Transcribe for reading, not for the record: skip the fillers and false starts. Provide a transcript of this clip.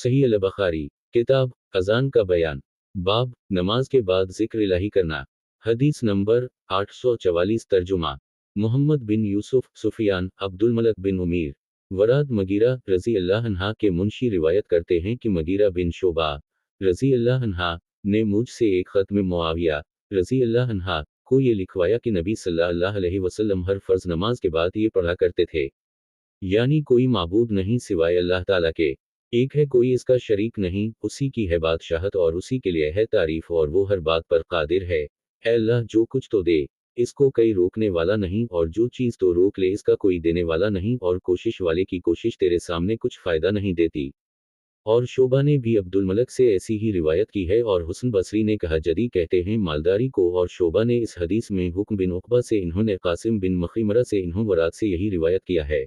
सही अल बखारी किताब अजान का बयान बाब नमाज के बाद जिक्र इलाही करना। हदीस नंबर 844 तर्जुमा मोहम्मद बिन यूसुफ सुफियान अब्दुल मलक बिन उमीर वराद मगीरा रजी अल्लाह अन्हा के मुंशी रिवायत करते हैं कि मगीरा बिन शोबा रजी अल्लाह अन्हा ने मुझ से एक खत में मुआविया रजी अल्लाह अन्हा को ये लिखवाया कि नबी सल्लल्लाहु अलैहि वसल्लम हर फर्ज नमाज के बाद ये पढ़ा करते थे, यानी कोई माबूद नहीं सिवाय अल्लाह ताला के, एक है कोई इसका शरीक नहीं, उसी की है बादशाहत और उसी के लिए है तारीफ और वो हर बात पर कादिर है। ऐ अल्लाह जो कुछ तो दे इसको कोई रोकने वाला नहीं और जो चीज़ तो रोक ले इसका कोई देने वाला नहीं और कोशिश वाले की कोशिश तेरे सामने कुछ फ़ायदा नहीं देती। और शोबा ने भी अब्दुल मलक से ऐसी ही रिवायत की है और हुसन बसरी ने कहा जदी कहते हैं मालदारी को और शोबा ने इस हदीस में हुक्म बिन उक़बा से इन्होंने कासिम बिन मखीमरा से इन्हों वराद से यही रिवायत किया है।